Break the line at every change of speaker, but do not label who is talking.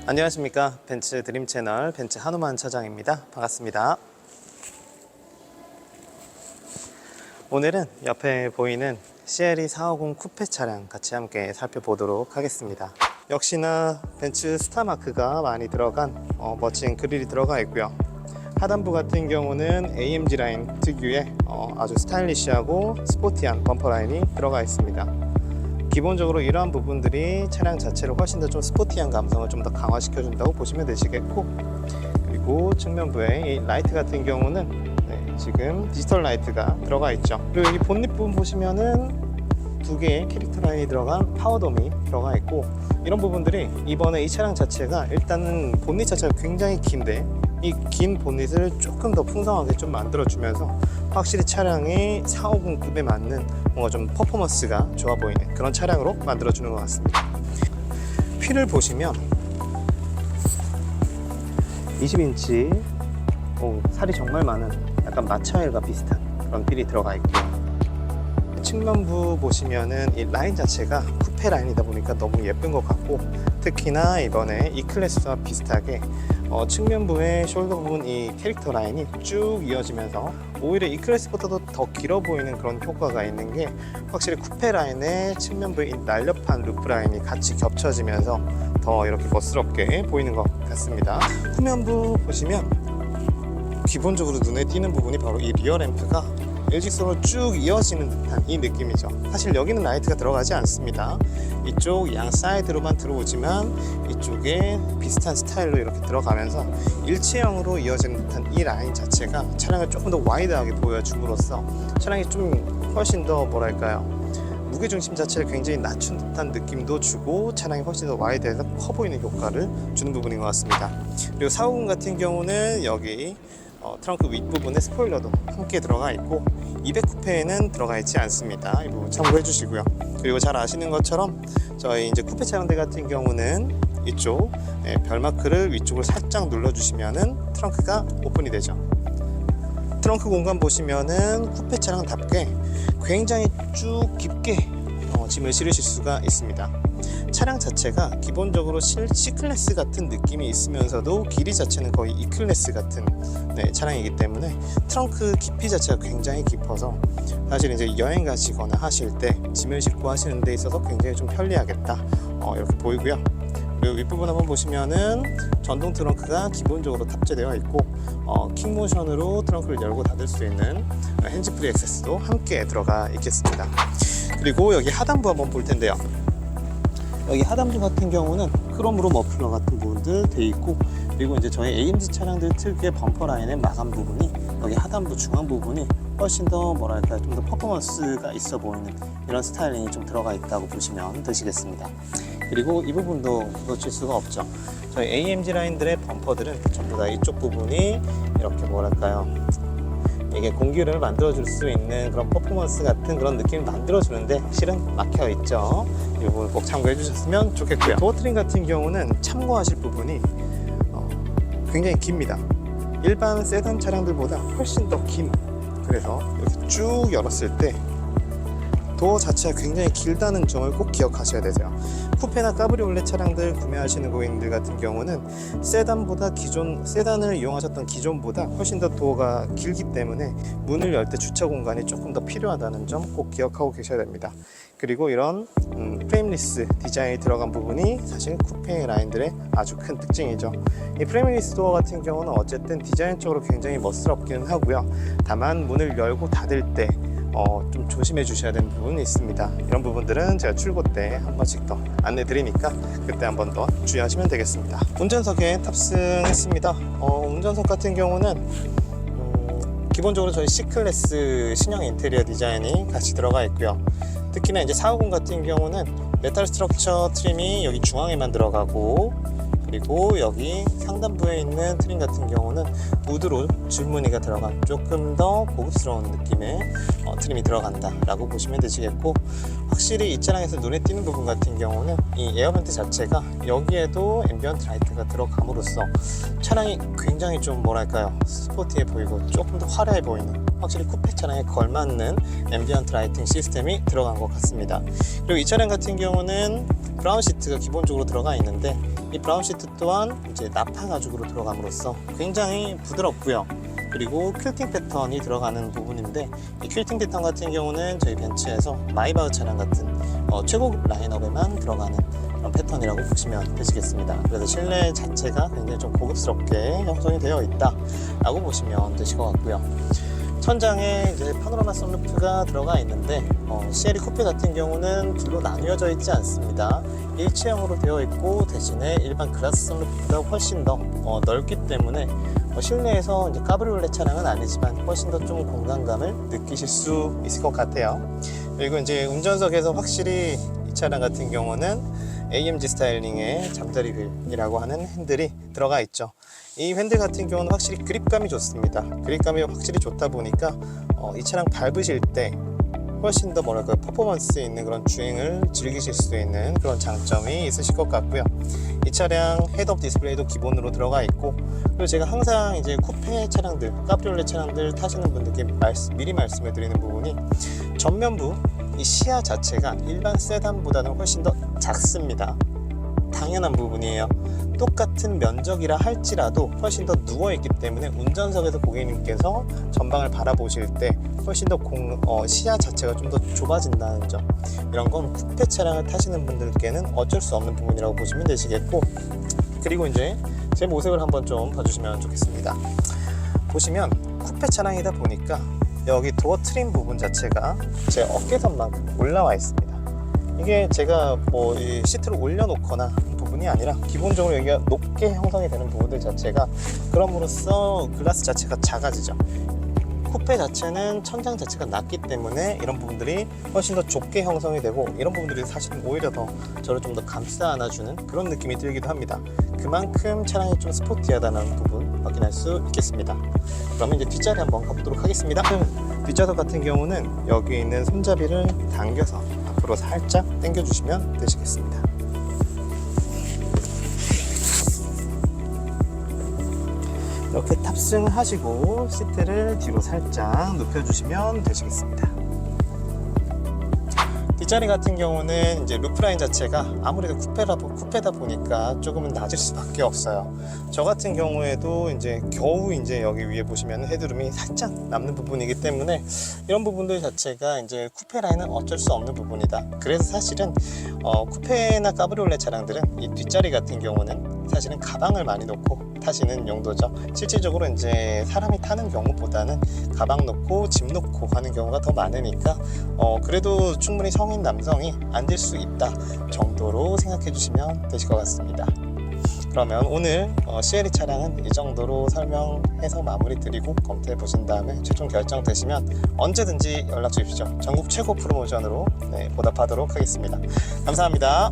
안녕하십니까. 벤츠 드림 채널 벤츠 한우만 차장입니다. 반갑습니다. 오늘은 옆에 보이는 CLE 450 쿠페 차량 같이 함께 살펴보도록 하겠습니다. 역시나 벤츠 스타마크가 많이 들어간 멋진 그릴이 들어가 있고요. 하단부 같은 경우는 AMG 라인 특유의 아주 스타일리시하고 스포티한 범퍼 라인이 들어가 있습니다. 기본적으로 이러한 부분들이 차량 자체를 훨씬 더 좀 스포티한 감성을 좀 더 강화시켜 준다고 보시면 되시겠고, 그리고 측면부에 이 라이트 같은 경우는 지금 디지털 라이트가 들어가 있죠. 그리고 이 본닛 부분 보시면은 두 개의 캐릭터 라인이 들어간 파워돔이 들어가 있고, 이런 부분들이 이번에 이 차량 자체가 일단은 본닛 자체가 굉장히 긴데 이 긴 본닛을 조금 더 풍성하게 좀 만들어주면서 확실히 차량이 450급에 맞는 뭔가 좀 퍼포먼스가 좋아 보이는 그런 차량으로 만들어주는 것 같습니다. 휠을 보시면 20인치 살이 정말 많은 약간 마차휠과 비슷한 그런 휠이 들어가 있고요. 측면부 보시면은 이 라인 자체가 쿠페 라인이다 보니까 너무 예쁜 것 같고, 특히나 이번에 E 클래스와 비슷하게 측면부의 숄더 부분 이 캐릭터 라인이 쭉 이어지면서 오히려 E 클래스보다도 더 길어 보이는 그런 효과가 있는 게, 확실히 쿠페 라인의 측면부의 이 날렵한 루프 라인이 같이 겹쳐지면서 더 이렇게 멋스럽게 보이는 것 같습니다. 후면부 보시면 기본적으로 눈에 띄는 부분이 바로 이 리어 램프가 일직선으로 쭉 이어지는 듯한 이 느낌이죠. 사실 여기는 라이트가 들어가지 않습니다. 이쪽 양 사이드로만 들어오지만 이쪽에 비슷한 스타일로 이렇게 들어가면서 일체형으로 이어지는 듯한 이 라인 자체가 차량을 조금 더 와이드하게 보여줌으로써 차량이 좀 훨씬 더 뭐랄까요, 무게중심 자체를 굉장히 낮춘 듯한 느낌도 주고 차량이 훨씬 더 와이드해서 커 보이는 효과를 주는 부분인 것 같습니다. 그리고 450 같은 경우는 여기 트렁크 윗부분에 스포일러도 함께 들어가 있고 200 쿠페에는 들어가 있지 않습니다. 이 부분 참고해 주시고요. 그리고 잘 아시는 것처럼 저희 이제 쿠페 차량들 같은 경우는 이쪽 별마크를 위쪽으로 살짝 눌러 주시면은 트렁크가 오픈이 되죠. 트렁크 공간 보시면은 쿠페 차량답게 굉장히 쭉 깊게 짐을 실으실 수가 있습니다. 차량 자체가 기본적으로 C클래스 같은 느낌이 있으면서도 길이 자체는 거의 E클래스 같은 차량이기 때문에 트렁크 깊이 자체가 굉장히 깊어서 사실 이제 여행 가시거나 하실 때 짐을 싣고 하시는 데 있어서 굉장히 좀 편리하겠다 이렇게 보이고요. 그리고 윗부분 한번 보시면은 전동 트렁크가 기본적으로 탑재되어 있고 킥모션으로 트렁크를 열고 닫을 수 있는 핸즈프리 액세스도 함께 들어가 있겠습니다. 그리고 여기 하단부 한번 볼 텐데요. 여기 하단부 같은 경우는 크롬으로 머플러 같은 부분들 되어 있고, 그리고 이제 저희 AMG 차량들 특유의 범퍼 라인의 마감 부분이 여기 하단부 중앙 부분이 훨씬 더 뭐랄까 좀 더 퍼포먼스가 있어 보이는 이런 스타일링이 좀 들어가 있다고 보시면 되시겠습니다. 그리고 이 부분도 놓칠 수가 없죠. 저희 AMG 라인들의 범퍼들은 전부 다 이쪽 부분이 이렇게 뭐랄까요, 이게 공기를 만들어줄 수 있는 그런 퍼포먼스 같은 그런 느낌을 만들어주는데 실은 막혀 있죠. 이 부분 꼭 참고해 주셨으면 좋겠고요. 도어 트림 같은 경우는 참고하실 부분이 굉장히 깁니다. 일반 세단 차량들보다 훨씬 더 긴, 그래서 이렇게 쭉 열었을 때 도어 자체가 굉장히 길다는 점을 꼭 기억하셔야 되죠. 쿠페나 까브리올레 차량들 구매하시는 고객님들 같은 경우는 세단을 이용하셨던 기존보다 훨씬 더 도어가 길기 때문에 문을 열 때 주차 공간이 조금 더 필요하다는 점 꼭 기억하고 계셔야 됩니다. 그리고 이런 프레임리스 디자인이 들어간 부분이 사실 쿠페 라인들의 아주 큰 특징이죠. 이 프레임리스 도어 같은 경우는 어쨌든 디자인적으로 굉장히 멋스럽기는 하고요. 다만 문을 열고 닫을 때 좀 조심해 주셔야 되는 부분이 있습니다. 이런 부분들은 제가 출고 때 한 번씩 더 안내 드리니까 그때 한 번 더 주의하시면 되겠습니다. 운전석에 탑승했습니다. 운전석 같은 경우는 기본적으로 저희 C클래스 신형 인테리어 디자인이 같이 들어가 있고요. 특히나 이제 450 같은 경우는 메탈 스트럭처 트림이 여기 중앙에만 들어가고, 그리고 여기 상단부에 있는 트림 같은 경우는 우드로 줄무늬가 들어간 조금 더 고급스러운 느낌의 트림이 들어간다 라고 보시면 되시겠고, 확실히 이 차량에서 눈에 띄는 부분 같은 경우는 이 에어벤트 자체가 여기에도 앰비언트 라이트가 들어감으로써 차량이 굉장히 좀 뭐랄까요, 스포티해 보이고 조금 더 화려해 보이는, 확실히 쿠페 차량에 걸맞는 앰비언트 라이팅 시스템이 들어간 것 같습니다. 그리고 이 차량 같은 경우는 브라운 시트가 기본적으로 들어가 있는데 이 브라운 시트 또한 이제 나파 가죽으로 들어감으로써 굉장히 부드럽고요. 그리고 퀼팅 패턴이 들어가는 부분인데 이 퀼팅 패턴 같은 경우는 저희 벤츠에서 마이바흐 차량 같은 최고급 라인업에만 들어가는 그런 패턴이라고 보시면 되시겠습니다. 그래서 실내 자체가 굉장히 좀 고급스럽게 형성이 되어 있다 라고 보시면 되실 것 같고요. 천장에 이제 파노라마 선루프가 들어가 있는데 CLE 쿠페 같은 경우는 둘로 나뉘어져 있지 않습니다. 일체형으로 되어 있고 대신에 일반 글라스 선루프보다 훨씬 더 넓기 때문에 실내에서 이제 카브리올레 차량은 아니지만 훨씬 더 좀 공간감을 느끼실 수 있을 것 같아요. 그리고 이제 운전석에서 확실히 이 차량 같은 경우는 AMG 스타일링의 잠자리 휠이라고 하는 핸들이 들어가 있죠. 이 핸들 같은 경우는 확실히 그립감이 좋습니다. 그립감이 확실히 좋다 보니까 이 차량 밟으실 때 훨씬 더 뭐랄까 퍼포먼스 있는 그런 주행을 즐기실 수 있는 그런 장점이 있으실 것 같고요. 이 차량 헤드업 디스플레이도 기본으로 들어가 있고, 그리고 제가 항상 이제 쿠페 차량들, 카브리올레 차량들 타시는 분들께 미리 말씀을 드리는 부분이 전면부 이 시야 자체가 일반 세단보다는 훨씬 더 작습니다. 당연한 부분이에요. 똑같은 면적이라 할지라도 훨씬 더 누워있기 때문에 운전석에서 고객님께서 전방을 바라보실 때 훨씬 더 시야 자체가 좀 더 좁아진다는 점, 이런 건 쿠페 차량을 타시는 분들께는 어쩔 수 없는 부분이라고 보시면 되시겠고, 그리고 이제 제 모습을 한번 좀 봐주시면 좋겠습니다. 보시면 쿠페 차량이다 보니까 여기 도어 트림 부분 자체가 제 어깨선만큼 올라와 있습니다. 이게 제가 뭐 이 시트를 올려놓거나 부분이 아니라 기본적으로 여기가 높게 형성이 되는 부분들 자체가 그럼으로써 글라스 자체가 작아지죠. 쿠페 자체는 천장 자체가 낮기 때문에 이런 부분들이 훨씬 더 좁게 형성이 되고, 이런 부분들이 사실은 오히려 더 저를 좀 더 감싸 안아주는 그런 느낌이 들기도 합니다. 그만큼 차량이 좀 스포티하다는 부분 확인할 수 있겠습니다. 그러면 이제 뒷자리 한번 가보도록 하겠습니다. 뒷좌석 같은 경우는 여기 있는 손잡이를 당겨서 앞으로 살짝 당겨 주시면 되시겠습니다. 이렇게 탑승하시고 시트를 뒤로 살짝 눕혀주시면 되시겠습니다. 뒷자리 같은 경우는 이제 루프라인 자체가 아무래도 쿠페다 보니까 조금은 낮을 수밖에 없어요. 저 같은 경우에도 이제 겨우 이제 여기 위에 보시면 헤드룸이 살짝 남는 부분이기 때문에 이런 부분들 자체가 이제 쿠페 라인은 어쩔 수 없는 부분이다. 그래서 사실은 쿠페나 카브리올레 차량들은 이 뒷자리 같은 경우는 사실은 가방을 많이 놓고 타시는 용도죠. 실질적으로 이제 사람이 타는 경우보다는 가방 놓고 짐 놓고 하는 경우가 더 많으니까 그래도 충분히 성인 남성이 앉을 수 있다 정도로 생각해 주시면 되실 것 같습니다. 그러면 오늘 CLE 차량은 이 정도로 설명해서 마무리 드리고 검토해 보신 다음에 최종 결정되시면 언제든지 연락 주십시오. 전국 최고 프로모션으로 보답하도록 하겠습니다. 감사합니다.